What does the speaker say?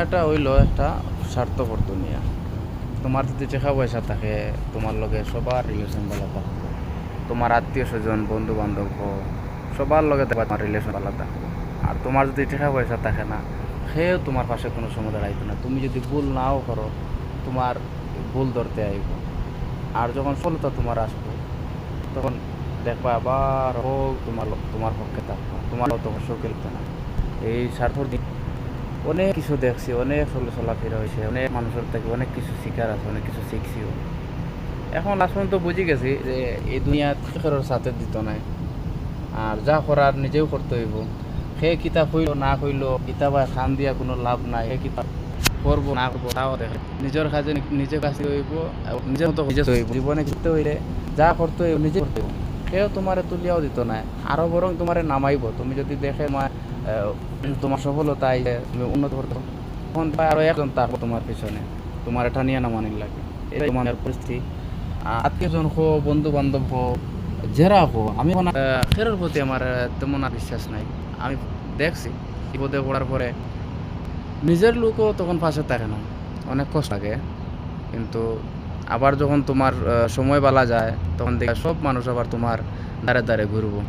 এটা হইলো একটা স্বার্থপর দুনিয়া। তোমার যদি টাকা পয়সা থাকে, তোমার লগে সবার রিলেশন ভালো থাকবে। তোমার আত্মীয় স্বজন, বন্ধু বান্ধব সবার লগে দেখবা তোমার রিলেশন ভালো থাকবে। আর তোমার যদি টাকা পয়সা থাকে না, সেও তোমার পাশে কোনো সময় দাঁড়াইতো না। তুমি যদি ভুল নাও করো, তোমার ভুল ধরতে আইব। আর যখন সফলতা তোমার আসবে, তখন দেখবা আবার হোক তোমার পক্ষে থাকবা, তোমারও তখন শোকে না। এই স্বার্থর দিন অনেক কিছু দেখছি, অনেক চলাফেরা হয়েছে, অনেক মানুষের থেকে অনেক কিছু শিকার আছে, অনেক কিছু শিখছিও। এখন লাস্ট পর্যন্ত বুঝি গেছি যে এই দুনিয়াত কারোর সাথে দিত নাই। আর যা করার নিজেও করতে হইব। সে কিতাব হইল না হইল, কিতাবা খান দিয়া কোনো লাভ নাই। সে কিতাব করবো না করবো তাও দেখে নিজের কাজে নিজে কাছে হইব এবং নিজের মতো নিজে হইব। জীবনে করতে হইলে যা করতে হইব নিজে করতে হইব। সেও তোমারে তুলিয়াও দিত না, আরো বরং তোমারে নামাইব। তুমি যদি দেখে তোমার সফলতা আইলে তুমি উন্নত করতে, তখন আরো একজন থাকবো তোমার পিছনে, তোমার এটা নিয়ে নামানির লাগে। এটাই তোমার পরিস্থিতি। আত্মীয়জন হো, বন্ধু বান্ধব হো, যারা হো, আমি খেরের প্রতি আমার তেমন আর বিশ্বাস নাই। আমি দেখছি বিপদে পড়ার পরে নিজের লোকও তখন পাশে থাকে না, অনেক কষ্ট লাগে। কিন্তু আবার যখন তোমার সময় বালা যায়, তখন দেখে সব মানুষ আবার তোমার দ্বারে দ্বারে ঘুরবো।